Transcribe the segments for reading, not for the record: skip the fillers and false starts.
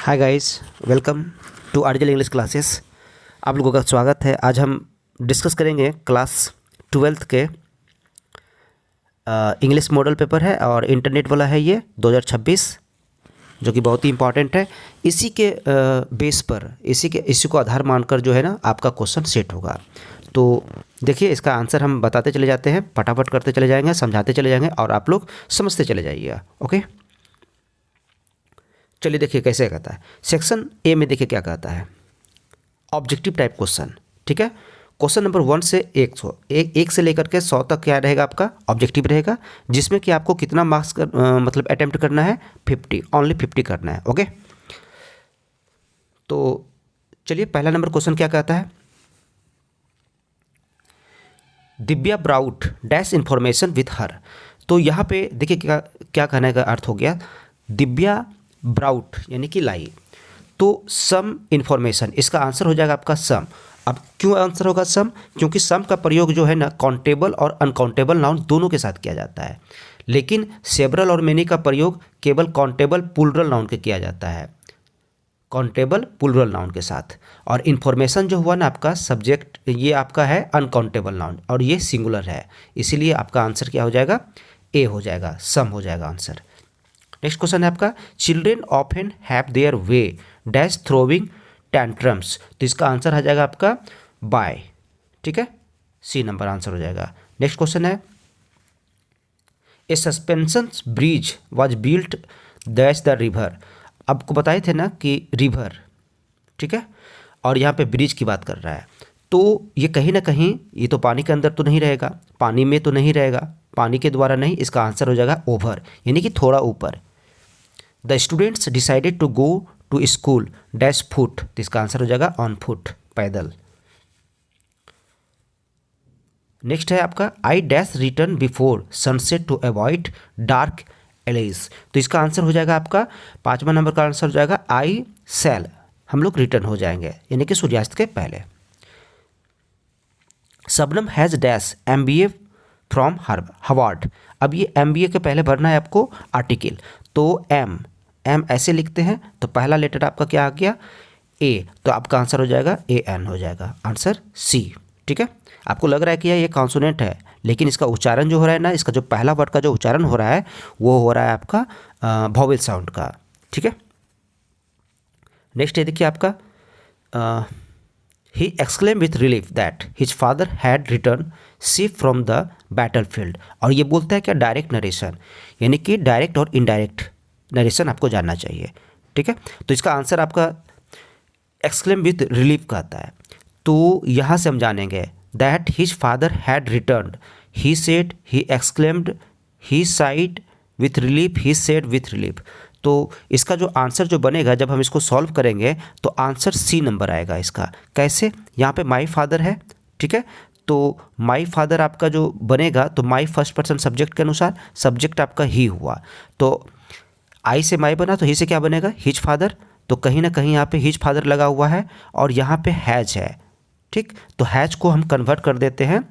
Hi guys, welcome to आरजल English classes. आप लोगों का स्वागत है। आज हम डिस्कस करेंगे क्लास 12th के इंग्लिश मॉडल पेपर है और इंटरनेट वाला है ये 2026, जो कि बहुत ही इंपॉर्टेंट है। इसी के बेस पर इसी को आधार मानकर जो है ना आपका क्वेश्चन सेट होगा। तो देखिए, इसका आंसर हम बताते चले जाते हैं, फटाफट करते चले जाएंगे, समझाते चले जाएंगे और आप लोग समझते चले जाइएगा। ओके, चलिए देखिए कैसे कहता है। सेक्शन ए में देखिए क्या कहता है, ऑब्जेक्टिव टाइप क्वेश्चन। ठीक है, क्वेश्चन नंबर 1 से 1 से लेकर के 100 तक क्या रहेगा आपका ऑब्जेक्टिव रहेगा, जिसमें कि आपको कितना मार्क्स मतलब अटेम्प्ट करना है, 50, ओनली 50 करना है। ओके, तो चलिए पहला नंबर क्वेश्चन क्या कहता है, Divya brought dash information with her. तो यहाँ पे देखिए क्या क्या कहने का अर्थ हो गया, दिव्या ब्राउट यानी कि लाई, तो सम इन्फॉर्मेशन, इसका आंसर हो जाएगा आपका सम। अब क्यों आंसर होगा सम, क्योंकि सम का प्रयोग जो है ना काउंटेबल और अनकाउंटेबल नाउन दोनों के साथ किया जाता है, लेकिन सेवरल और मेनी का प्रयोग केवल काउंटेबल प्लूरल नाउन के किया जाता है, काउंटेबल प्लूरल नाउन के साथ। और इन्फॉर्मेशन जो हुआ ना आपका सब्जेक्ट, ये आपका है अनकाउंटेबल नाउन और ये सिंगुलर है, इसीलिए आपका आंसर क्या हो जाएगा, ए हो जाएगा, सम हो जाएगा आंसर। नेक्स्ट क्वेश्चन है आपका, children often have their way dash throwing tantrums. तो इसका आंसर आ जाएगा आपका बाय। ठीक है, सी नंबर आंसर हो जाएगा। नेक्स्ट क्वेश्चन है, a suspension bridge was built dash the river. आपको बताए थे ना कि रिवर, ठीक है, और यहाँ पे ब्रिज की बात कर रहा है, तो ये कहीं ना कहीं ये तो पानी के अंदर तो नहीं रहेगा, पानी में तो नहीं रहेगा, पानी के द्वारा नहीं, इसका आंसर हो जाएगा ओवर यानी कि थोड़ा ऊपर। The students decided to go to school dash foot. तो इसका आंसर हो जाएगा ऑन फुट, पैदल। नेक्स्ट है आपका, I dash return before sunset to avoid dark alleys. तो इसका आंसर हो जाएगा आपका 5वां नंबर का आंसर हो जाएगा आई सेल, हम लोग रिटर्न हो जाएंगे यानी कि सूर्यास्त के पहले। Shabnam has dash MBA from Harvard. अब ये MBA के पहले भरना है आपको आर्टिकल, तो एम ऐसे लिखते हैं, तो पहला लेटर आपका क्या आ गया, ए, तो आपका आंसर हो जाएगा AN हो जाएगा, आंसर सी। ठीक है, आपको लग रहा है कि ये कॉन्सोनेंट है, लेकिन इसका उच्चारण जो हो रहा है ना, इसका जो पहला वर्ड का जो उच्चारण हो रहा है वो हो रहा है आपका वॉवेल साउंड का। ठीक है, नेक्स्ट है देखिए आपका, he exclaimed with relief that his father had returned safe from the battlefield। और ये बोलता है क्या, डायरेक्ट नरेशन, यानी कि डायरेक्ट और इनडायरेक्ट नरेशन आपको जानना चाहिए। ठीक है, तो इसका आंसर आपका एक्सक्लेम विथ रिलीफ कहता है, तो यहाँ से हम जानेंगे that his father had return, he said, he exclaimed, he side with relief, he said with relief. तो इसका जो आंसर जो बनेगा, जब हम इसको सॉल्व करेंगे तो आंसर सी नंबर आएगा इसका। कैसे, यहाँ पे माई फादर है, ठीक है, तो माई फादर आपका जो बनेगा, तो माई फर्स्ट पर्सन सब्जेक्ट के अनुसार सब्जेक्ट आपका ही हुआ, तो आई से माई बना, तो ही से क्या बनेगा, हिज फादर, तो कहीं ना कहीं यहाँ पे हिज फादर लगा हुआ है और यहाँ पे हैज है। ठीक, तो हैज को हम कन्वर्ट कर देते हैं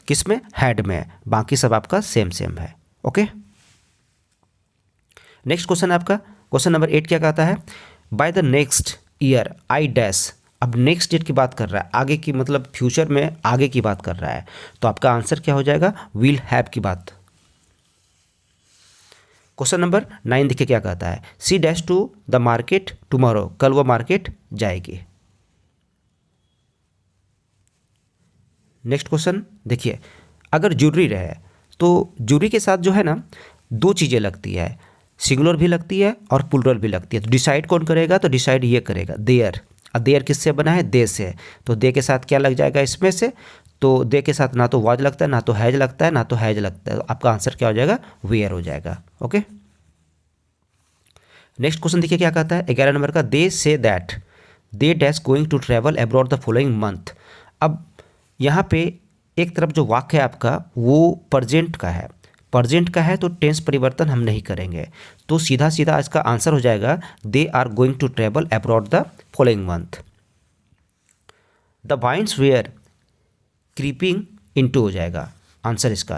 किस में, हैड में, बाकी सब आपका सेम सेम है। ओके, नेक्स्ट क्वेश्चन आपका, क्वेश्चन नंबर 8 क्या कहता है, by the next year I dash. अब नेक्स्ट डेट की बात कर रहा है, आगे की मतलब फ्यूचर में आगे की बात कर रहा है, तो आपका आंसर क्या हो जाएगा, विल हैव की बात। क्वेश्चन नंबर 9 देखिए क्या कहता है, she dash to the market tomorrow. कल वो मार्केट जाएगी। नेक्स्ट क्वेश्चन देखिए, अगर ज्यूरी रहे तो ज्यूरी के साथ जो है ना दो चीज़ें लगती है, सिंगुलर भी लगती है और प्लूरल भी लगती है, तो डिसाइड कौन करेगा, तो डिसाइड ये करेगा देयर। अब देयर किससे बना है, दे से, तो दे के साथ क्या लग जाएगा इसमें से, तो दे के साथ ना तो वाज लगता है, ना तो हैज लगता है, ना तो हैज लगता है, तो आपका आंसर क्या हो जाएगा, वेयर हो जाएगा। ओके, नेक्स्ट क्वेश्चन देखिए क्या कहता है, 11 नंबर का, they say that they dash going to travel abroad the following month. अब यहाँ पे एक तरफ जो वाक्य है आपका वो प्रेजेंट का है, प्रेजेंट का है, तो टेंस परिवर्तन हम नहीं करेंगे, तो सीधा सीधा इसका आंसर हो जाएगा they are going to travel abroad the following month. The vines were creeping into हो जाएगा आंसर इसका।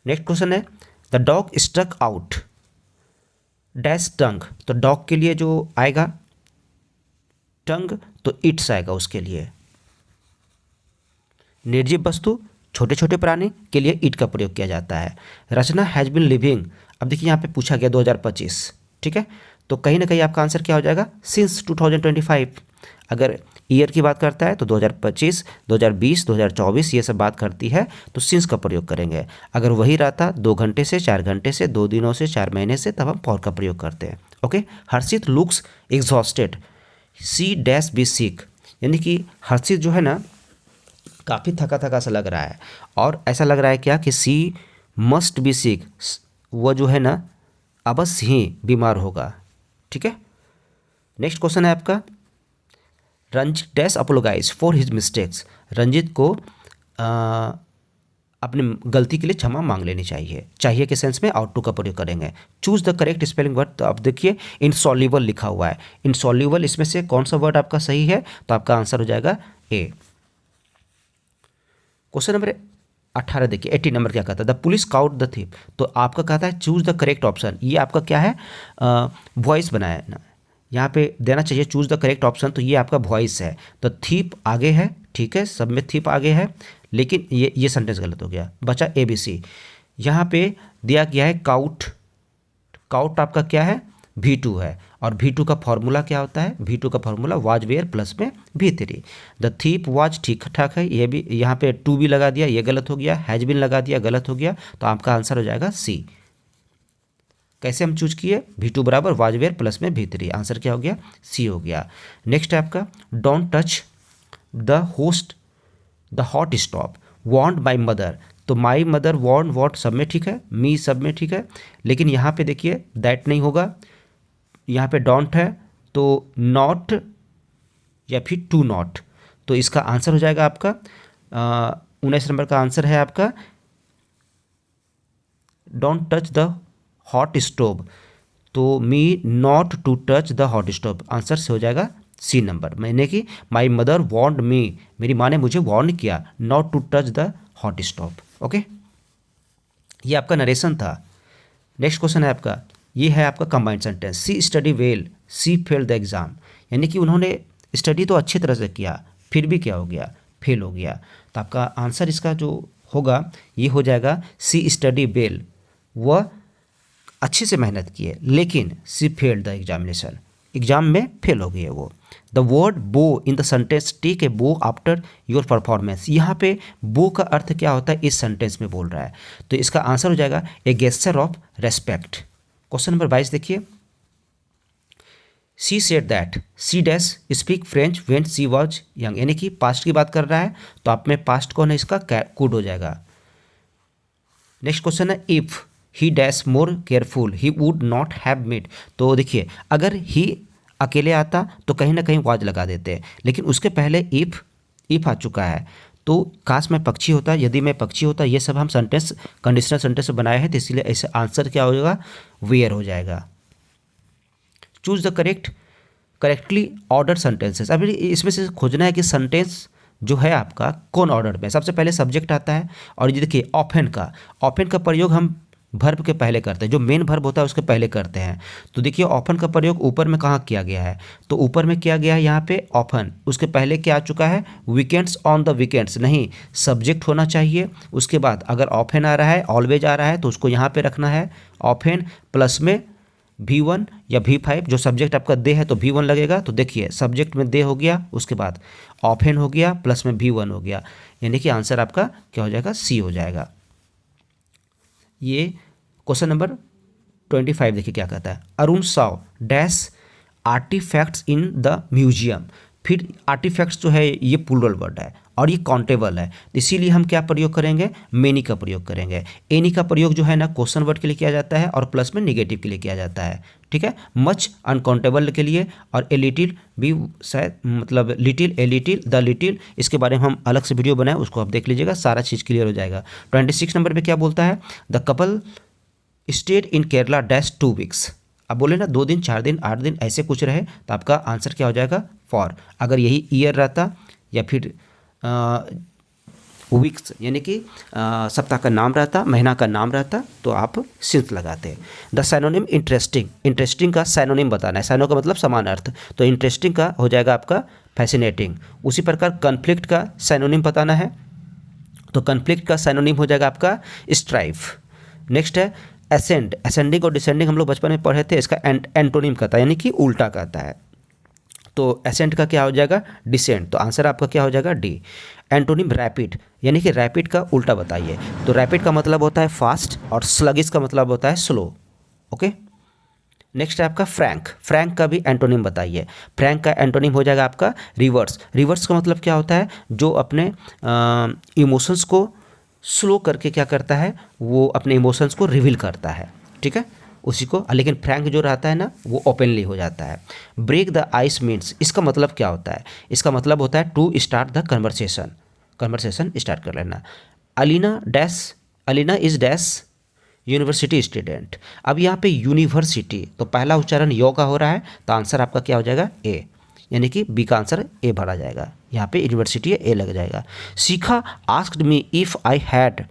नेक्स्ट क्वेश्चन है, the dog struck out dash tongue, तो डॉग के लिए जो आएगा टंग तो इट्स आएगा उसके लिए। निर्जीव वस्तु छोटे छोटे प्राणी के लिए इट का प्रयोग किया जाता है। रचना हैज़ बिन लिविंग, अब देखिए यहाँ पे पूछा गया 2025, ठीक है, तो कहीं ना कहीं आपका आंसर क्या हो जाएगा, सिंस 2025। अगर ईयर की बात करता है तो 2025, 2020, 2024 ये सब बात करती है तो सिंस का प्रयोग करेंगे। अगर वही रहता 2 घंटे से 4 घंटे से 2 दिनों से 4 महीने से, तब हम फॉर का प्रयोग करते हैं। Okay, Harshit looks exhausted, she dash be sick, यानी कि हर्षित जो है ना काफ़ी थका थका सा लग रहा है, और ऐसा लग रहा है क्या कि सी मस्ट बी सिक, वह जो है ना अवश्य ही बीमार होगा। ठीक है, नेक्स्ट क्वेश्चन है आपका, Ranjit dash apologise for his mistakes, Ranjit को अपनी गलती के लिए क्षमा मांग लेनी चाहिए के सेंस में आउट टू का प्रयोग करेंगे। Choose the correct spelling word, तो आप देखिए इनसॉल्युबल लिखा हुआ है, इनसॉल्युबल इसमें से कौन सा वर्ड आपका सही है, तो आपका आंसर हो जाएगा ए। क्वेश्चन नंबर 18 देखिए, 80 नंबर क्या कहता है, the police cout the thief, तो आपका कहता है चूज द करेक्ट ऑप्शन, ये आपका क्या है, वॉइस बनाया ना, यहाँ पे देना चाहिए चूज द करेक्ट ऑप्शन, तो ये आपका वॉइस है, तो थीप आगे है, ठीक है, सब में थीप आगे है, लेकिन ये सेंटेंस गलत हो गया, बचा ABC। यहाँ पे दिया गया है काउट, काउट आपका क्या है, V2 है, और V2 का फॉर्मूला क्या होता है, V2 का फॉर्मूला वाज वेयर प्लस में V3। द थीप वाज ठीक ठाक है, ये भी यहाँ पे टू भी लगा दिया, ये गलत हो गया, हैज बिन लगा दिया, गलत हो गया, तो आपका आंसर हो जाएगा C। कैसे हम चूज किए, V2 बराबर वाज वेयर प्लस में V3, आंसर क्या हो गया, C हो गया। नेक्स्ट है आपका, don't touch the hot stop want my mother, तो माई मदर वांट वॉट सब में ठीक है, मी सब में ठीक है, लेकिन यहाँ पे देखिए दैट नहीं होगा, यहाँ पे डोंट है तो नॉट या फिर टू नॉट, तो इसका आंसर हो जाएगा आपका 19 नंबर का आंसर है आपका don't touch the hot stove, तो me not to touch the hot stove, answer से हो जाएगा C नंबर। मैंने कि माई मदर वॉन्ट मी, मेरी माँ ने मुझे वॉर्न किया not to touch the hot stove. Okay, ये आपका नरेशन था। नेक्स्ट क्वेश्चन है आपका, ये है आपका combined sentence, she study well she fail the exam, यानी कि उन्होंने स्टडी तो अच्छी तरह से किया, फिर भी क्या हो गया, फेल हो गया, तो आपका आंसर इसका जो होगा ये हो जाएगा सी स्टडी वेल, वह अच्छे से मेहनत किए लेकिन she failed the examination, exam में फेल हो गई है वो। The word bow in the sentence take a bow after your performance, यहाँ पे बो का अर्थ क्या होता है इस सेंटेंस में बोल रहा है, तो इसका आंसर हो जाएगा a gesture of respect. Question number 22 देखिए, she said that she dash speak French when she was young, यानी कि पास्ट की बात कर रहा है, तो आप में पास्ट कौन है, इसका कुड हो जाएगा। नेक्स्ट क्वेश्चन है, if he dash more careful he would not have made, तो देखिए अगर ही अकेले आता तो कहीं ना कहीं वाज लगा देते, लेकिन उसके पहले इफ आ चुका है, तो काश मैं पक्षी होता, यदि मैं पक्षी होता, ये सब हम सेंटेंस कंडीशनल सेंटेंस बनाए हैं, तो इसलिए ऐसे आंसर क्या होगा, वेयर हो जाएगा। Choose the correctly order sentences, अभी इसमें से खोजना है कि सेंटेंस जो है आपका कौन ऑर्डर में, सबसे पहले सब्जेक्ट आता है, और ये देखिए ऑफेन का प्रयोग हम वर्ब के पहले करते हैं, जो मेन वर्ब होता है उसके पहले करते हैं, तो देखिए ऑफन का प्रयोग ऊपर में कहाँ किया गया है, तो ऊपर में किया गया है यहाँ पे ऑफन, उसके पहले क्या आ चुका है, वीकेंड्स ऑन द वीकेंड्स, नहीं सब्जेक्ट होना चाहिए, उसके बाद अगर ऑफेन आ रहा है ऑलवेज आ रहा है तो उसको यहाँ पे रखना है ऑफेन प्लस में V1 या V5, जो सब्जेक्ट आपका दे है तो V1 लगेगा, तो देखिए सब्जेक्ट में दे हो गया, उसके बाद ऑफेन हो गया प्लस में V1 हो गया, यानी कि आंसर आपका क्या हो जाएगा, C हो जाएगा। ये क्वेश्चन नंबर 25 देखिए क्या कहता है, Arun saw dash artifacts in the museum, फिर आर्टिफैक्ट्स जो है ये प्लूरल वर्ड है और ये काउंटेबल है, तो इसीलिए हम क्या प्रयोग करेंगे, मेनी का प्रयोग करेंगे। एनी का प्रयोग जो है ना क्वेश्चन वर्ड के लिए किया जाता है और प्लस में निगेटिव के लिए किया जाता है, ठीक है, मच अनकाउंटेबल के लिए, और ए लिटिल भी शायद मतलब little, a little, the little, इसके बारे में हम अलग से वीडियो बनाए, उसको आप देख लीजिएगा, सारा चीज़ क्लियर हो जाएगा। 26 नंबर पर क्या बोलता है, the couple stayed in Kerala dash 2 weeks, अब बोले ना 2 दिन 4 दिन 8 दिन ऐसे कुछ रहे, तो आपका आंसर क्या हो जाएगा, फॉर। अगर यही ईयर रहता या फिर वीक्स यानी कि सप्ताह का नाम रहता, महीना का नाम रहता, तो आप सिंस लगाते हैं। द साइनोनिम इंटरेस्टिंग, इंटरेस्टिंग का साइनोनिम बताना है, साइनो का मतलब समान अर्थ, तो इंटरेस्टिंग का हो जाएगा आपका फैसिनेटिंग। उसी प्रकार कन्फ्लिक्ट का साइनोनिम बताना है, तो कन्फ्लिक्ट का साइनोनिम हो जाएगा आपका स्ट्राइफ। नेक्स्ट है एसेंड, असेंडिंग और डिसेंडिंग हम लोग बचपन में पढ़े थे, इसका एंटोनिम कहता है यानी कि उल्टा कहता है, तो एसेंट का क्या हो जाएगा डिसेंट, तो आंसर आपका क्या हो जाएगा डी। एंटोनिम रैपिड यानी कि रैपिड का उल्टा बताइए, तो रैपिड का मतलब होता है फास्ट और स्लगिश का मतलब होता है स्लो। ओके, नेक्स्ट है आपका फ्रैंक, फ्रैंक का भी एंटोनिम बताइए। फ्रैंक का एंटोनिम हो जाएगा आपका रिवर्स, रिवर्स का मतलब क्या होता है, जो अपने इमोशंस को स्लो करके क्या करता है, वो अपने इमोशंस को रिवील करता है, ठीक है उसी को। लेकिन फ्रैंक जो रहता है ना वो ओपनली हो जाता है। ब्रेक द आइस मीन्स, इसका मतलब क्या होता है, इसका मतलब होता है to start the conversation, conversation start कर लेना। Alina dash, Alina is dash university student, अब यहाँ पे यूनिवर्सिटी, तो पहला उच्चारण यो का हो रहा है, तो आंसर आपका क्या हो जाएगा ए, यानी कि बी का आंसर ए भरा जाएगा, यहाँ पे यूनिवर्सिटी ए लग जाएगा। Shikha asked me if I had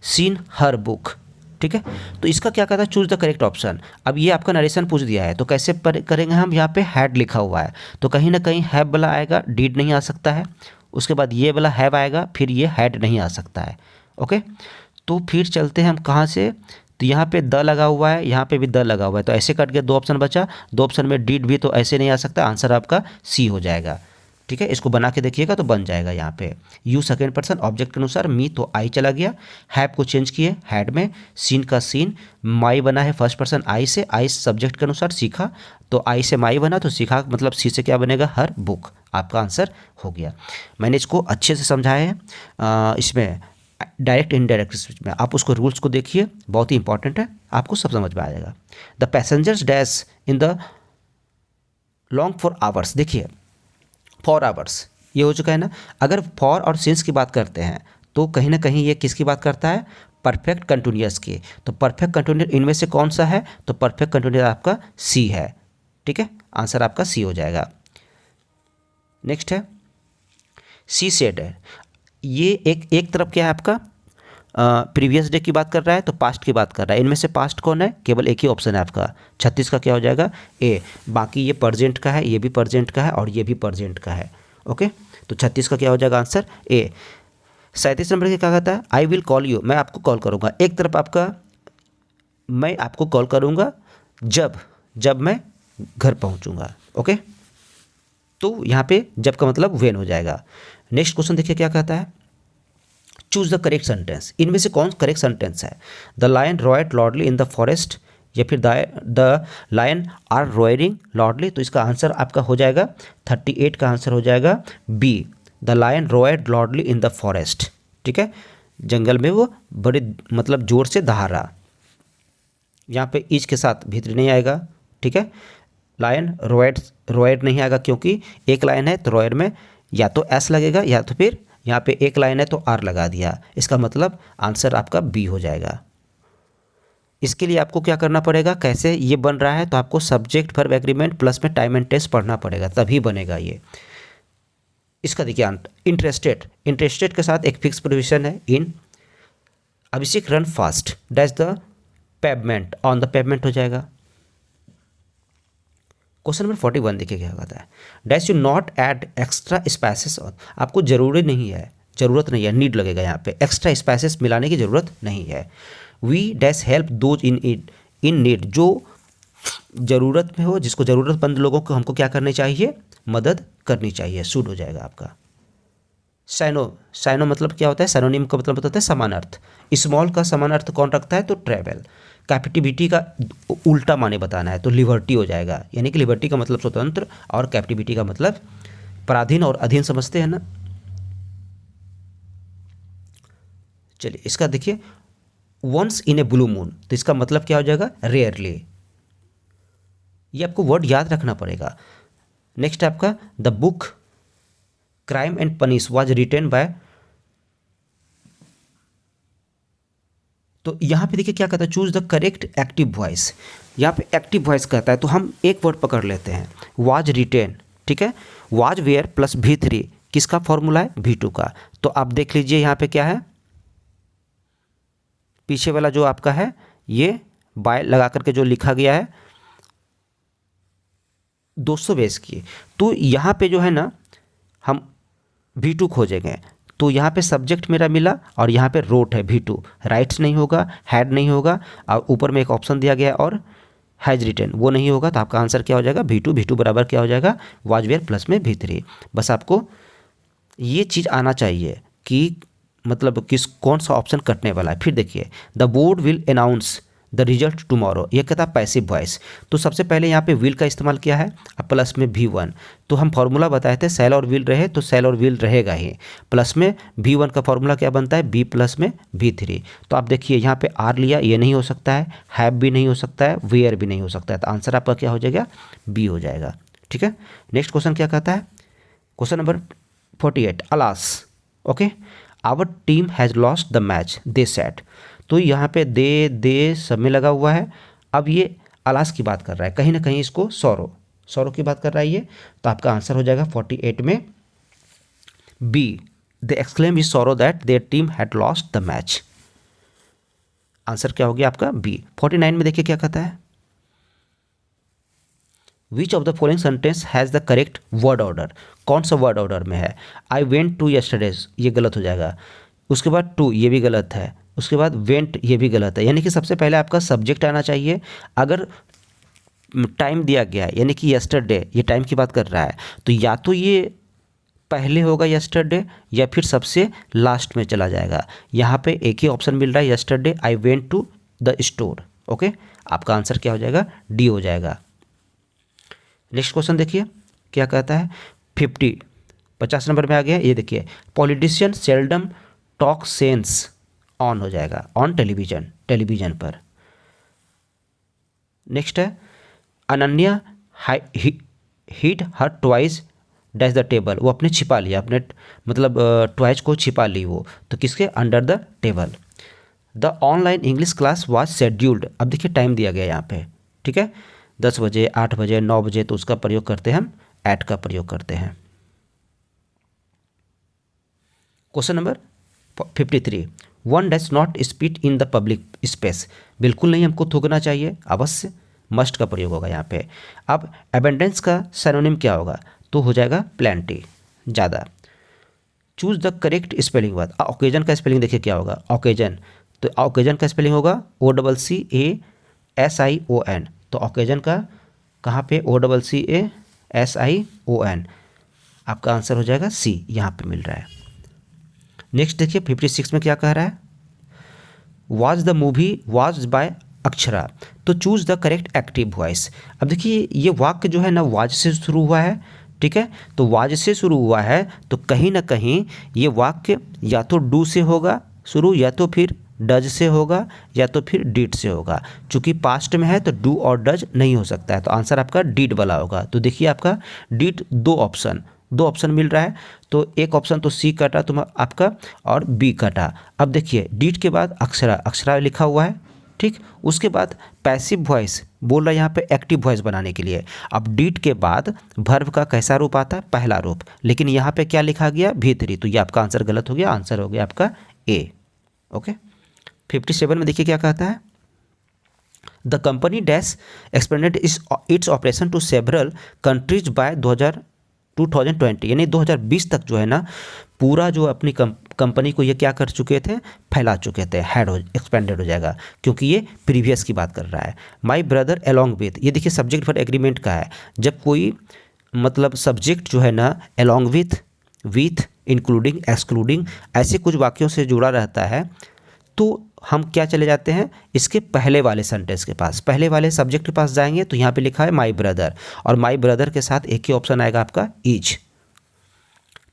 seen her book, ठीक है, तो इसका क्या कहता है चूज द करेक्ट ऑप्शन। अब ये आपका नरेशन पूछ दिया है, तो कैसे करेंगे हम, यहाँ पे हैड लिखा हुआ है, तो कहीं ना कहीं हैव वाला आएगा, डीड नहीं आ सकता है, उसके बाद ये वाला हैव आएगा, फिर ये हैड नहीं आ सकता है। ओके, तो फिर चलते हैं हम कहाँ से, तो यहाँ पे द लगा हुआ है, यहाँ पे भी द लगा हुआ है, तो ऐसे कट के दो ऑप्शन बचा, दो ऑप्शन में डीड भी तो ऐसे नहीं आ सकता, आंसर आपका सी हो जाएगा, ठीक है। इसको बना के देखिएगा तो बन जाएगा। यहाँ पे यू सेकेंड पर्सन ऑब्जेक्ट के अनुसार, मी तो आई चला गया, हैव को चेंज किए हैड में, सीन का सीन, माई बना है फर्स्ट पर्सन आई से, आई सब्जेक्ट के अनुसार, सीखा तो आई से माई बना, तो सीखा मतलब सी से क्या बनेगा हर बुक, आपका आंसर हो गया। मैंने इसको अच्छे से समझाया है, इसमें डायरेक्ट इनडायरेक्ट स्पीच में आप उसको रूल्स को देखिए, बहुत ही इंपॉर्टेंट है, आपको सब समझ में आ जाएगा। The passengers dash in the long for hours, देखिए फॉर आवर्स ये हो चुका है ना, अगर फॉर और सिंस की बात करते हैं तो कहीं ना कहीं ये किसकी बात करता है, परफेक्ट कंटिन्यूअस की, तो परफेक्ट कंटिन्यूअस इनमें से कौन सा है, तो परफेक्ट कंटिन्यूअस आपका सी है, ठीक है आंसर आपका सी हो जाएगा। नेक्स्ट है सी सेड है, ये एक तरफ क्या है आपका प्रीवियस डे की बात कर रहा है, तो पास्ट की बात कर रहा है, इनमें से पास्ट कौन है, केवल एक ही ऑप्शन है आपका 36 का क्या हो जाएगा ए, बाकी ये प्रेजेंट का है, ये भी प्रेजेंट का है और ये भी प्रेजेंट का है। ओके, तो 36 का क्या हो जाएगा आंसर ए। 37 नंबर के क्या कहता है, आई विल कॉल यू, मैं आपको कॉल करूँगा, एक तरफ आपका मैं आपको कॉल करूँगा जब मैं घर पहुँचूँगा। ओके, तो यहाँ पे जब का मतलब वेन हो जाएगा। नेक्स्ट क्वेश्चन देखिए क्या कहता है, चूज द करेक्ट सेंटेंस, इनमें से कौन करेक्ट सेंटेंस है। The lion roared lordly in the forest, या फिर the lion are roaring lordly, तो इसका आंसर आपका हो जाएगा 38 का आंसर हो जाएगा B, the lion roared lordly in the forest, ठीक है, जंगल में वो बड़े मतलब जोर से दहा रहा, यहाँ पे इज के साथ भीतर नहीं आएगा, ठीक है, लायन रॉयड नहीं आएगा क्योंकि एक लाइन है, तो रॉयड में या तो एस लगेगा या तो फिर यहाँ पे एक लाइन है तो आर लगा दिया, इसका मतलब आंसर आपका बी हो जाएगा। इसके लिए आपको क्या करना पड़ेगा, कैसे ये बन रहा है, तो आपको सब्जेक्ट वर्ब एग्रीमेंट प्लस में टाइम एंड टेस्ट पढ़ना पड़ेगा तभी बनेगा ये। इसका देखिए इंटरेस्टेड के साथ एक फिक्स प्रोविजन है in, Abhishek run fast dash the pavement, on the pavement हो जाएगा। क्वेश्चन नंबर 41 देखिए क्या कहता है, dash you not add extra spices on, आपको जरूरत नहीं है, नीड लगेगा यहाँ पे, एक्स्ट्रा स्पाइसेस मिलाने की ज़रूरत नहीं है। We dash help those in need, जो ज़रूरत में हो, जिसको ज़रूरतमंद लोगों को हमको क्या करनी चाहिए, मदद करनी चाहिए, सूट हो जाएगा आपका। साइनो मतलब क्या होता है, साइनोनिम का मतलब होता है समान अर्थ, स्मॉल का समान अर्थ कौन रखता है, तो ट्रैवल। कैप्टिविटी का उल्टा माने बताना है तो लिबर्टी हो जाएगा, यानी कि लिबर्टी का मतलब स्वतंत्र और कैप्टिविटी का मतलब पराधीन और अधीन, समझते हैं ना। चलिए इसका देखिए once in a blue moon, तो इसका मतलब क्या हो जाएगा रेयरली, ये आपको वर्ड याद रखना पड़ेगा। नेक्स्ट आपका the book crime and punish was written by, तो यहाँ पे देखिए क्या कहता है, choose the correct active voice, यहाँ पे एक्टिव वॉइस कहता है तो हम एक वर्ड पकड़ लेते हैं वाज रिटेन, ठीक है, वाज वेयर प्लस V3 किसका फॉर्मूला है, V2 का। तो आप देख लीजिए यहाँ पे क्या है, पीछे वाला जो आपका है ये बाय लगा करके जो लिखा गया है 200 बेस की। तो यहाँ पे जो है ना हम V2 खोजेंगे, तो यहाँ पे सब्जेक्ट मेरा मिला और यहाँ पे रोट है V2, राइट्स नहीं होगा, हैड नहीं होगा, और ऊपर में एक ऑप्शन दिया गया और हैज रिटन वो नहीं होगा। तो आपका आंसर क्या हो जाएगा, V2 बराबर क्या हो जाएगा, वाज वेयर प्लस में V3। बस आपको ये चीज़ आना चाहिए कि मतलब कौन सा ऑप्शन कटने वाला है। फिर देखिए, the board will announce the result tomorrow, ये कहता है पैसिव वॉइस। तो सबसे पहले यहाँ पे विल का इस्तेमाल किया है, अब प्लस में V1। तो हम फॉर्मूला बताए थे सेल और विल रहे तो सेल और विल रहेगा ही, प्लस में V1 का फॉर्मूला क्या बनता है, B प्लस में V3। तो आप देखिए यहाँ पे आर लिया, ये नहीं हो सकता है, हैव भी नहीं हो सकता है, वेयर भी नहीं हो सकता है, तो आंसर आपका क्या हो जाएगा, बी हो जाएगा। ठीक है, नेक्स्ट क्वेश्चन क्या कहता है, question number 48, alas, okay, our team has lost the match they set. तो यहाँ पे दे सब में लगा हुआ है। अब ये अलास की बात कर रहा है, कहीं ना कहीं इसको सौरव की बात कर रहा है ये। तो आपका आंसर हो जाएगा 48 में B, they exclaim is sorrow that their team had lost the match. Answer क्या हो गया आपका बी। 49 में देखिए क्या कहता है, which of the following sentence has the correct word order, कौन सा वर्ड ऑर्डर में है, आई वेंट टू यस्टरडेज ये गलत हो जाएगा, उसके बाद टू ये भी गलत है, उसके बाद वेंट ये भी गलत है। यानी कि सबसे पहले आपका सब्जेक्ट आना चाहिए। अगर टाइम दिया गया है यानी कि यस्टरडे, ये टाइम की बात कर रहा है, तो या तो ये पहले होगा यस्टरडे या फिर सबसे लास्ट में चला जाएगा। यहाँ पे एक ही ऑप्शन मिल रहा है, yesterday I went to the store. Okay, आपका आंसर क्या हो जाएगा, डी हो जाएगा। नेक्स्ट क्वेश्चन देखिए क्या कहता है, 50 नंबर में आ गया। ये देखिए, politician seldom talk sense on हो जाएगा, ऑन टेलीविजन पर। नेक्स्ट है, Ananya hid her twice dash the table, वो अपने छिपा लिया, अपने मतलब ट्वाइस को छिपा ली वो, तो किसके, under the table. The online English class was scheduled, अब देखिए टाइम दिया गया यहाँ पे, ठीक है, 10 बजे, 8 बजे, 9 बजे, तो उसका प्रयोग करते हैं हम एट का प्रयोग करते हैं। Question number 53, one dash not spit in the public space, बिल्कुल नहीं हमको थूकना चाहिए, अवश्य मस्ट का प्रयोग होगा यहाँ पे। अब एबेंडेंस का सिनोनिम क्या होगा, तो हो जाएगा प्लेंटी, ज़्यादा। Choose the correct spelling word, occasion का स्पेलिंग देखिए क्या होगा, ओकेजन, तो ओकेजन का स्पेलिंग होगा OCCASION, तो ओकेजन का कहाँ पे, OCCASION, आपका आंसर हो जाएगा सी, यहाँ पे मिल रहा है। नेक्स्ट देखिए 56 में क्या कह रहा है, watch the movie watch by Akshara, तो choose the correct active voice. अब देखिए ये वाक्य जो है ना वाज से शुरू हुआ है, ठीक है, तो वाज से शुरू हुआ है तो कहीं ना कहीं ये वाक्य या तो डू से होगा शुरू, या तो फिर डज से होगा, या तो फिर डिड से होगा। चूंकि पास्ट में है तो डू और डज नहीं हो सकता है, तो आंसर आपका डिड वाला होगा। तो देखिए आपका डिड दो ऑप्शन मिल रहा है, तो एक ऑप्शन तो सी कटा तुम आपका और बी कटा। अब देखिए डिड के बाद अक्षरा लिखा हुआ है, ठीक, उसके बाद पैसिव वॉइस बोल रहा है यहाँ पे एक्टिव वॉइस बनाने के लिए। अब डिड के बाद वर्ब का कैसा रूप आता है, पहला रूप, लेकिन यहाँ पे क्या लिखा गया, V3, तो ये आपका आंसर गलत हो गया, आंसर हो गया आपका ए। ओके, 57 में देखिए क्या कहता है, the company dash expanded its operation to several countries by 2020, यानी 2020 तक जो है ना पूरा जो अपनी कंपनी को ये क्या कर चुके थे, फैला चुके थे, एक्सपेंडेड हो जाएगा क्योंकि ये प्रीवियस की बात कर रहा है। माई ब्रदर अलॉन्ग विथ, ये देखिए सब्जेक्ट फॉर एग्रीमेंट का है, जब कोई मतलब सब्जेक्ट जो है ना अलॉन्ग विथ इंक्लूडिंग एक्सक्लूडिंग ऐसे कुछ वाक्यों से जुड़ा रहता है, तो हम क्या चले जाते हैं इसके पहले वाले सेंटेंस के पास, पहले वाले सब्जेक्ट के पास जाएंगे, तो यहाँ पे लिखा है माई ब्रदर, और माई ब्रदर के साथ एक ही ऑप्शन आएगा आपका इज।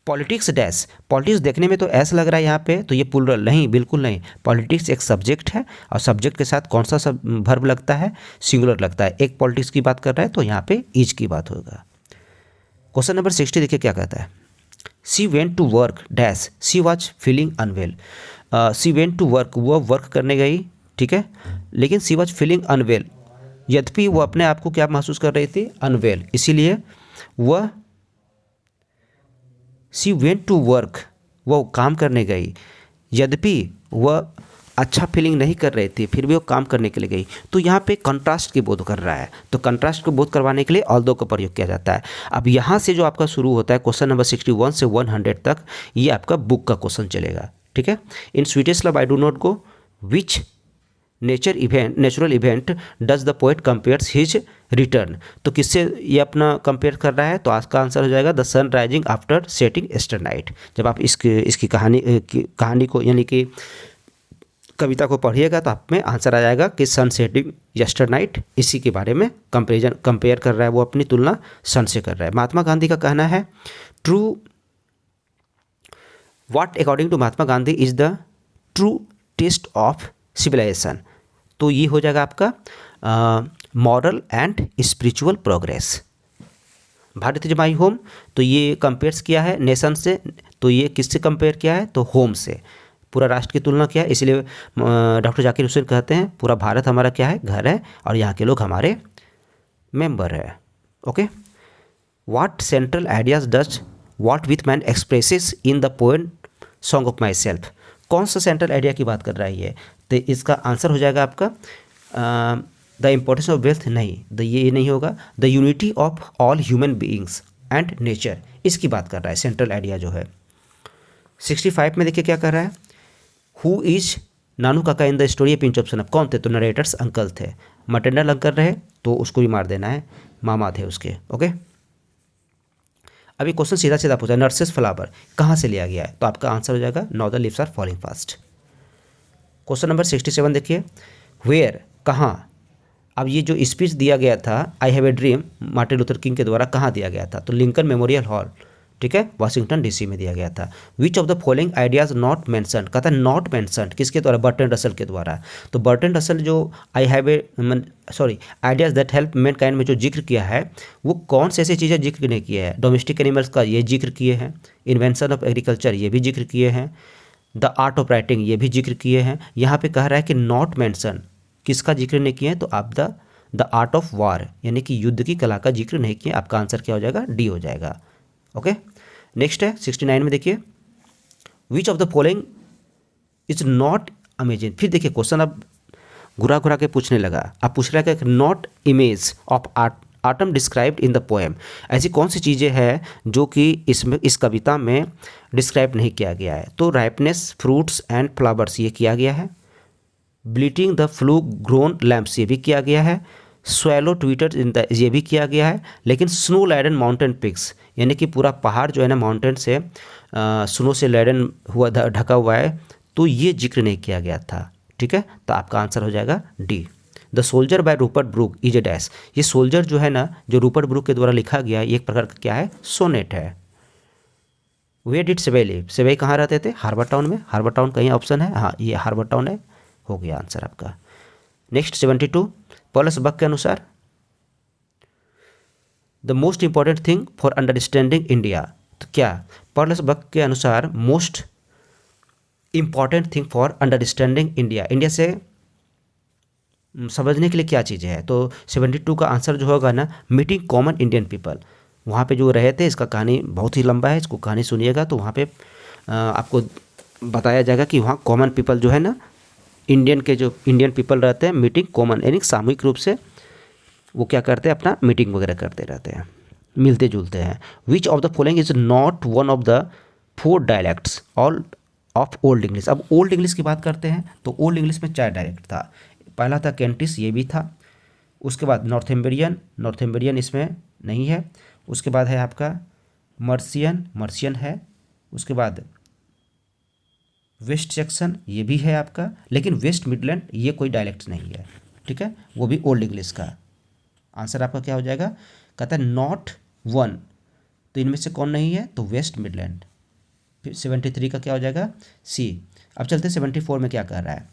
पॉलिटिक्स डैश, पॉलिटिक्स देखने में तो ऐसा लग रहा है यहाँ पे, तो ये प्लूरल नहीं, बिल्कुल नहीं, पॉलिटिक्स एक सब्जेक्ट है और सब्जेक्ट के साथ कौन सा वर्ब लगता है, सिंगुलर लगता है। एक पॉलिटिक्स की बात कर रहा है तो यहाँ पे इज की बात होगा। क्वेश्चन नंबर 60 देखिए क्या कहता है, she went to work dash, she was feeling unwell, she went to work, वो वर्क करने गई, ठीक है, लेकिन सी वॉज फीलिंग अनवेल, यद्यपि वो अपने आप को क्या महसूस कर रही थी, अनवेल, इसीलिए वह शी वेंट टू वर्क, वो काम करने गई, यद्यपि वह अच्छा फीलिंग नहीं कर रही थी फिर भी वो काम करने के लिए गई। तो यहाँ पे कंट्रास्ट की बोध कर रहा है, तो कंट्रास्ट को बोध करवाने के लिए ऑल्दो का प्रयोग किया जाता है। अब यहाँ से जो आपका शुरू होता है क्वेश्चन नंबर 61 से 100 तक, ये आपका बुक का क्वेश्चन चलेगा, ठीक है। In sweetest love I do not go, which natural event does the poet compares his return. तो किससे ये अपना कंपेयर कर रहा है, तो आज का आंसर हो जाएगा the sun rising after setting aster night. जब आप इसकी कहानी को यानी कि कविता को पढ़िएगा तो आप में आंसर आ जाएगा कि सन सेटिंग यस्टर नाइट, इसी के बारे में कंपेयर कर रहा है, वो अपनी तुलना सन से कर रहा है। महात्मा गांधी का कहना है true what according to Mahatma Gandhi is the true test of civilization. तो ये हो जाएगा आपका moral and spiritual progress. Bharat is my home, तो ये कंपेयर्स किया है नेशन से, तो ये किससे कंपेयर किया है, तो होम से, पूरा राष्ट्र की तुलना किया है। इसलिए डॉक्टर जाकिर हुसैन कहते हैं पूरा भारत हमारा क्या है, घर है, और यहाँ के लोग हमारे मेंबर है। Okay, what central ideas does what with man expresses in the poem song of my self. कौन सा सेंट्रल आइडिया की बात कर रहा है ये, तो इसका आंसर हो जाएगा आपका द इम्पोर्टेंस ऑफ वेल्थ, नहीं ये नहीं होगा, the unity of all human beings and nature, इसकी बात कर रहा है सेंट्रल आइडिया जो है। 65 में देखिए क्या कर रहा है, हु इज नानू काका in the story pinch of snuff, कौन थे, तो नरेटर्स अंकल थे, मटरनल अंकल रहे तो उसको भी मार देना है, मामा थे उसके। ओके, अभी क्वेश्चन सीधा सीधा पूछा, नर्सेस फ्लावर कहाँ से लिया गया है, तो आपका आंसर हो जाएगा northern leaves are falling fast. Question number 67 देखिए, वेयर कहाँ। अब ये जो स्पीच दिया गया था I have a dream Martin Luther king के द्वारा कहाँ दिया गया था, तो लिंकन मेमोरियल हॉल, ठीक है, वाशिंगटन डीसी में दिया गया था। Which of the following ideas not mentioned, कहता है नॉट मेंशन्ड किसके द्वारा, बर्टन रसल के द्वारा। तो बर्टन रसल जो I have a ideas that help man kind में जो जिक्र किया है, वो कौन से ऐसी चीज़ें जिक्र नहीं किए हैं, डोमेस्टिक एनिमल्स का ये जिक्र किए हैं, इन्वेंशन ऑफ एग्रीकल्चर ये भी जिक्र किए हैं, द आर्ट ऑफ राइटिंग ये भी जिक्र किए हैं। यहाँ पे कह रहा है कि नॉट मेंशन किसका जिक्र नहीं किए हैं, तो आप द आर्ट ऑफ वार यानी कि युद्ध की कला का जिक्र नहीं किया। आपका आंसर क्या हो जाएगा, डी हो जाएगा। ओके, नेक्स्ट है 69 में देखिए, which of the following is not amazing. फिर देखिए क्वेश्चन अब घुरा घुरा के पूछने लगा, अब पूछ रहा है कि not image of autumn described in the poem, ऐसी कौन सी चीज़ें हैं जो कि इसमें इस कविता में डिस्क्राइब नहीं किया गया है, तो राइपनेस फ्रूट्स एंड फ्लावर्स ये किया गया है, ब्लीटिंग द फ्लू ग्रोन लैम्प्स ये भी किया गया है, स्वैलो ट्वीटर इन द ये भी किया गया है, लेकिन स्नो लैडन माउंटेन पिक्स यानी कि पूरा पहाड़ जो है ना माउंटेन से स्नो से लैडन हुआ ढका हुआ है, तो ये जिक्र नहीं किया गया था। ठीक है, तो आपका आंसर हो जाएगा D. The soldier by Rupert Brooke is a dash, ये सोल्जर जो है ना जो रूपर्ट ब्रूक के द्वारा लिखा गया ये एक प्रकार का क्या है, सोनेट है। वेयर डिड सेवई लिव, सेवई कहाँ रहते थे, हार्बर टाउन में, हार्बर टाउन कहीं ऑप्शन है, हाँ ये हार्बर टाउन है, हो गया आंसर आपका। नेक्स्ट 72, पॉलस बक के अनुसार the most important thing for understanding India, तो क्या पॉलस बक के अनुसार most important thing for understanding India, India से समझने के लिए क्या चीज़ें हैं, तो 72 का आंसर जो होगा ना मीटिंग कॉमन इंडियन पीपल, वहाँ पे जो रहे थे, इसका कहानी बहुत ही लंबा है, इसको कहानी सुनिएगा तो वहाँ पे आपको बताया जाएगा कि वहाँ कॉमन पीपल जो है ना इंडियन पीपल रहते हैं, मीटिंग कॉमन यानी सामूहिक रूप से वो क्या करते हैं, अपना मीटिंग वगैरह करते रहते हैं, मिलते जुलते हैं। Which of the following is not one of the 4 dialects all of old English. अब ओल्ड इंग्लिश की बात करते हैं तो ओल्ड इंग्लिश में 4 डायलेक्ट था, पहला था कैंटिस, ये भी था, उसके बाद नॉर्थम्बरियन इसमें नहीं है, उसके बाद है आपका मर्सियन है, उसके बाद वेस्ट सेक्शन ये भी है आपका, लेकिन वेस्ट मिडलैंड ये कोई डायलेक्ट नहीं है। ठीक है, वो भी ओल्ड इंग्लिश का। आंसर आपका क्या हो जाएगा, कहता है नॉट वन, तो इनमें से कौन नहीं है, तो वेस्ट मिडलैंड। फिर 73 का क्या हो जाएगा, सी। अब चलते 74 में क्या कह रहा है,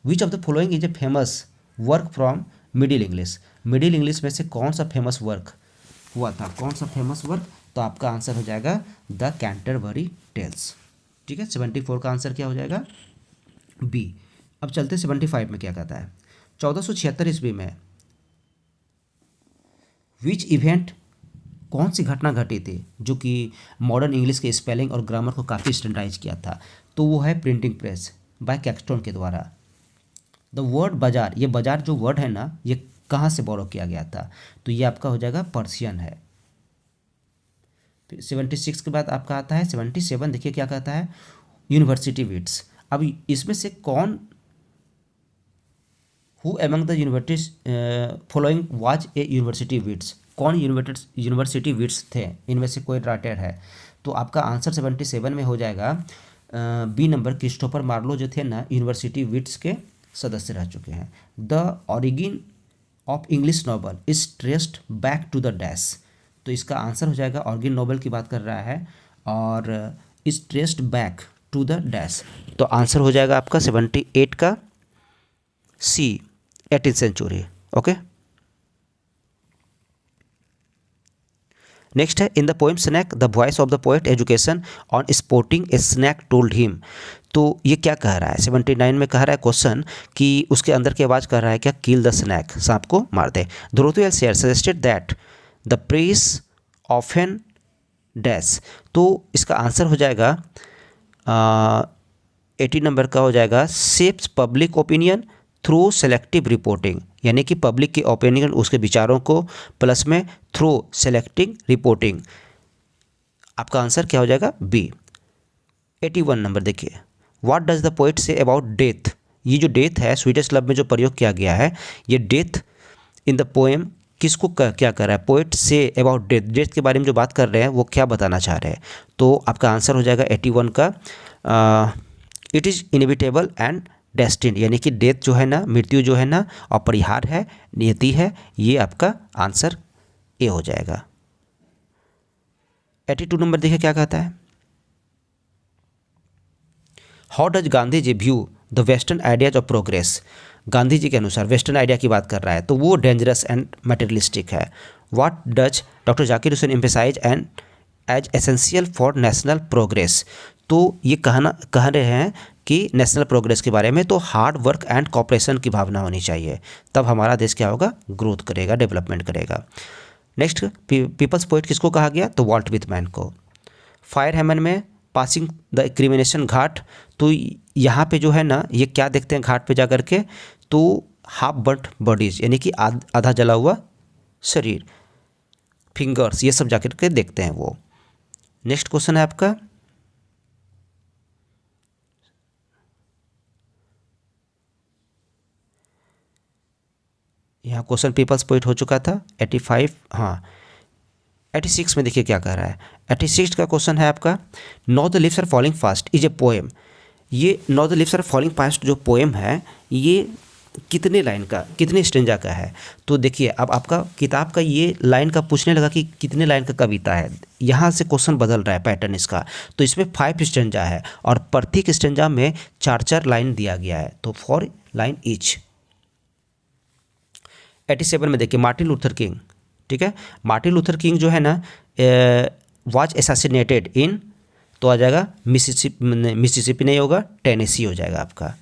which of the following is a famous work from middle English, middle English में से कौन सा फेमस वर्क हुआ था, कौन सा फेमस वर्क, तो आपका आंसर हो जाएगा द कैंटरबरी टेल्स। ठीक है, 74 का आंसर क्या हो जाएगा, बी। अब चलते 75 में क्या कहता है, 1476 ईस्वी में विच इवेंट कौन सी घटना घटी थी जो कि मॉडर्न इंग्लिश के स्पेलिंग और ग्रामर को काफ़ी स्टैंडर्डाइज किया था? तो वो है प्रिंटिंग प्रेस बाय कैक्सटन के द्वारा। द वर्ड बाजार, ये बाजार जो वर्ड है ना, ये कहाँ से बोरो किया गया था? तो ये आपका हो जाएगा पर्शियन है। फिर 76 के बाद आपका आता है 77, देखिए क्या कहता है, यूनिवर्सिटी विट्स। अब इसमें से कौन, who among the university following was a university wits, कौन यूनिवर्सिटी विट्स थे, इनमें से कोई राइटर है? तो आपका आंसर 77 में हो जाएगा बी नंबर, क्रिस्टोफर मार्लो जो थे ना, यूनिवर्सिटी विट्स के सदस्य रह चुके हैं। The origin of English novel is traced back to the dash. तो इसका आंसर हो जाएगा, ऑरिजिन नॉवल की बात कर रहा है और is traced back to the dash. तो आंसर हो जाएगा आपका 78 का सी, 18th सेंचुरी। ओके, नेक्स्ट है in the poem snake the voice of the poet education on sporting a snake told him. तो ये क्या कह रहा है? 79 में कह रहा है क्वेश्चन कि उसके अंदर की आवाज़ कह रहा है क्या, किल द स्नैक, सांप को मार दे। Dhruv share suggested that the press often dash. तो इसका आंसर हो जाएगा 80 नंबर का हो जाएगा, shapes public opinion through selective reporting, यानी कि पब्लिक की ओपिनियन, उसके विचारों को प्लस में थ्रू सेलेक्टिंग रिपोर्टिंग। आपका आंसर क्या हो जाएगा? बी। 81 नंबर देखिए, what does the poet say about death. ये जो डेथ है स्वीडिश क्लब में जो प्रयोग किया गया है, ये डेथ इन द पोएम किसको क्या कर रहा है? Poet say about death, death के बारे में जो बात कर रहे हैं वो क्या बताना चाह रहे हैं? तो आपका आंसर हो जाएगा 81 का, it is inevitable and destine, यानी कि डेथ जो है ना, मृत्यु जो है ना, अपरिहार्य है, नियति है। ये आपका आंसर ए हो जाएगा। 82 नंबर देखिए क्या कहता है, how does Gandhi ji view the western ideas of progress. Gandhi ji के अनुसार वेस्टर्न आइडिया की बात कर रहा है तो वो डेंजरस एंड मटेरियलिस्टिक है। What does doctor Zakir Hussain emphasise and as essential for national progress. तो ये कह रहे हैं कि नेशनल प्रोग्रेस के बारे में तो हार्ड वर्क एंड कॉपरेशन की भावना होनी चाहिए, तब हमारा देश क्या होगा, ग्रोथ करेगा, डेवलपमेंट करेगा। नेक्स्ट, पीपल्स पोइट किसको कहा गया? तो वॉल्ट विथमैन को। फायर हेमन में पासिंग द क्रिमिनेशन घाट, तो यहाँ पे जो है ना, ये क्या देखते हैं घाट पे जा कर के, तो हाफ बर्ट बॉडीज, यानी कि आधा जला हुआ शरीर, फिंगर्स, ये सब जाकर के देखते हैं वो। नेक्स्ट क्वेश्चन है आपका, यहाँ क्वेश्चन पीपल्स पोइट हो चुका था 85, हाँ 86 में देखिए क्या कह रहा है। 86 का क्वेश्चन है आपका, no the leaves are falling fast is a poem. ये no the leaves are falling fast जो पोएम है, ये कितने लाइन का, कितने स्टेंजा का है? तो देखिए अब आपका किताब का ये लाइन का पूछने लगा कि कितने लाइन का कविता है, यहाँ से क्वेश्चन बदल रहा है पैटर्न इसका। तो इसमें 5 स्टेंजा है और प्रत्येक स्टेंजा में 4-4 लाइन दिया गया है, तो 4 लाइन ईच। 87 में देखिए मार्टिन लूथर किंग, ठीक है, मार्टिन लूथर किंग जो है ना वाज एसासिनेटेड इन, तो आ जाएगा मिसिसिपी नहीं होगा, टेनेसी हो जाएगा आपका।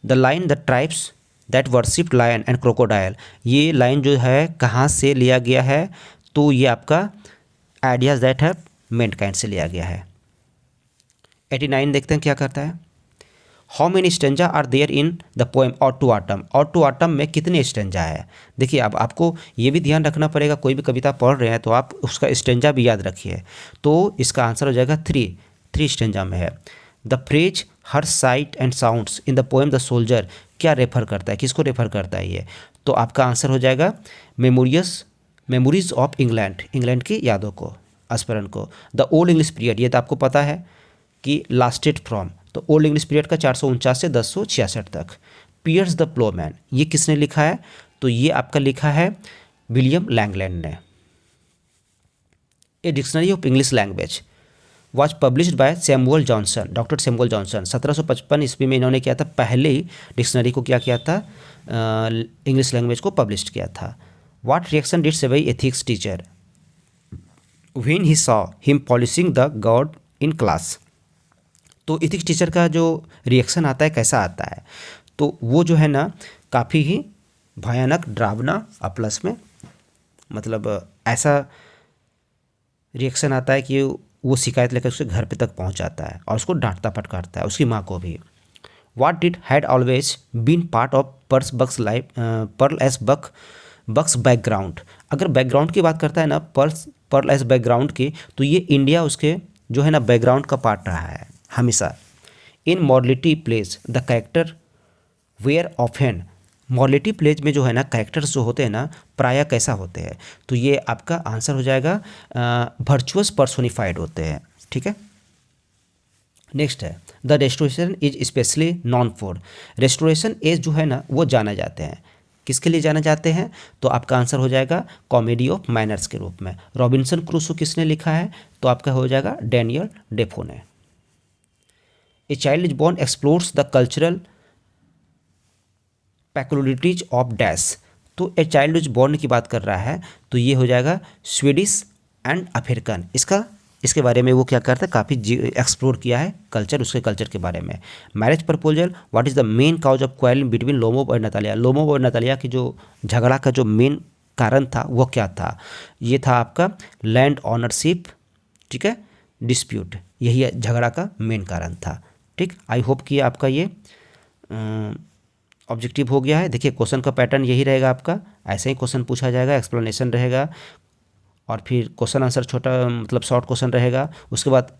The line the tribes that worshipped lion and crocodile, ये लाइन जो है कहाँ से लिया गया है? तो ये आपका आइडियाज दैट हैव मैनकाइंड से लिया गया है। 89 देखते हैं क्या करता है, how many stanza are there in the poem ode to autumn. Ode to autumn में कितने स्टेंजा है? देखिए अब आपको ये भी ध्यान रखना पड़ेगा, कोई भी कविता पढ़ रहे हैं तो आप उसका स्टेंजा भी याद रखिए। तो इसका आंसर हो जाएगा 3 स्टेंजा में है। The phrase her site and sounds in the poem the soldier क्या रेफर करता है, किसको रेफर करता है ये? तो आपका आंसर हो जाएगा मेमोरीज ऑफ इंग्लैंड, इंग्लैंड की यादों को, स्मरण को। द ओल्ड इंग्लिश पीरियड, ये तो आपको पता है कि लास्टेड फ्रॉम, तो ओल्ड इंग्लिश पीरियड का 449 से 1066 तक। पियर्स द प्लोमैन, ये किसने लिखा है? तो ये आपका लिखा है विलियम लैंगलैंड ने। A dictionary of English language was published by Samuel Johnson, doctor Samuel Johnson. 1755 ईस्वी में इन्होंने किया था, पहले ही डिक्शनरी को क्या किया था, इंग्लिश लैंग्वेज को पब्लिश किया था। What reaction did sevai ethics teacher when he saw him polishing the God in class. तो एथिक्स टीचर का जो रिएक्शन आता है कैसा आता है? तो वो जो है ना काफ़ी ही भयानक, डरावना और प्लस में मतलब ऐसा रिएक्शन आता है कि वो शिकायत लेकर उसके घर पे तक पहुंच जाता है और उसको डांटता फटकारता है, उसकी माँ को भी। What did had always been part of Pearl S Buck's background. अगर बैकग्राउंड की बात करता है ना पर्ल एस बैकग्राउंड की, तो ये इंडिया उसके जो है ना बैकग्राउंड का पार्ट रहा है हमेशा। In morality plays the character wear of hand. Morality plays में जो है ना कैरेक्टर्स जो होते हैं ना प्रायः कैसा होते हैं, तो ये आपका आंसर हो जाएगा वर्चुअस पर्सोनिफाइड होते हैं। ठीक है, नेक्स्ट है the restoration is specially non for. Restoration age जो है ना वो जाने जाते हैं, किसके लिए जाने जाते हैं, तो आपका आंसर हो जाएगा कॉमेडी ऑफ मैनर्स के रूप में। रॉबिन्सन क्रूसो किसने लिखा है, तो आपका हो जाएगा डैनियल डेफो ने। A child is born explores the cultural peculiarities of dash. तो ए चाइल्ड इज बॉर्न की बात कर रहा है, तो ये हो जाएगा स्वीडिश एंड अफ्रीकन। इसके बारे में वो क्या करता है, काफ़ी एक्सप्लोर किया है कल्चर, उसके कल्चर के बारे में। Marriage proposal, what is the main cause of quarrelling between Lomov और नतालिया। लोमोव और नतालिया की जो झगड़ा का जो मेन कारण था वो क्या था, ये था आपका लैंड ऑनरशिप, ठीक है, डिस्प्यूट, यही झगड़ा का मेन कारण था। ठीक, आई होप कि आपका ये ऑब्जेक्टिव हो गया है। देखिए क्वेश्चन का पैटर्न यही रहेगा आपका, ऐसे ही क्वेश्चन पूछा जाएगा, एक्सप्लेनेशन रहेगा और फिर क्वेश्चन आंसर छोटा मतलब शॉर्ट क्वेश्चन रहेगा। उसके बाद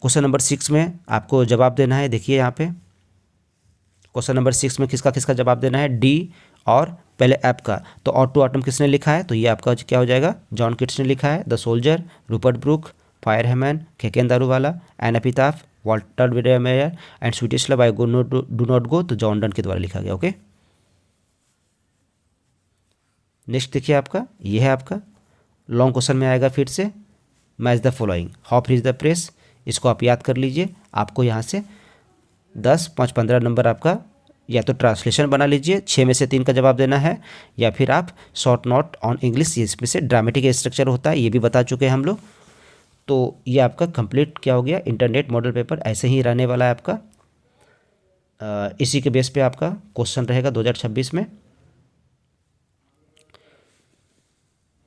क्वेश्चन नंबर 6 में आपको जवाब देना है। देखिए यहाँ पे क्वेश्चन नंबर 6 में किसका किसका जवाब देना है, डी और पहले ऐप का। तो ऑटो आटम किसने लिखा है, तो ये आपका क्या हो जाएगा, जॉन किट्स ने लिखा है। The soldier, Rupert Brooke, fire hymn, Keki Daruwalla, an epitaph, Walter de la Mare and sweetest love I go do not go, तो जॉन डन के द्वारा लिखा गया। ओके, नेक्स्ट देखिए आपका ये है आपका लॉन्ग क्वेश्चन में आएगा फिर से, match the following, how free is the press. इसको आप याद कर लीजिए, आपको यहाँ से 10, 5, 15 नंबर आपका या तो ट्रांसलेशन बना लीजिए, 6 में से 3 का जवाब देना है, या फिर आप शॉर्ट नोट ऑन इंग्लिश, इसमें से ड्रामेटिक स्ट्रक्चर होता है, ये भी बता चुके हैं हम लोग। तो ये आपका कंप्लीट क्या हो गया, इंटरनेट मॉडल पेपर ऐसे ही रहने वाला है आपका। इसी के बेस पे आपका क्वेश्चन रहेगा 2026 में।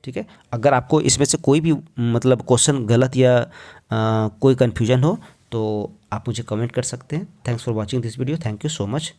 ठीक है, अगर आपको इसमें से कोई भी मतलब क्वेश्चन गलत या कोई कन्फ्यूजन हो तो आप मुझे कमेंट कर सकते हैं। Thanks for watching this video, thank you so much.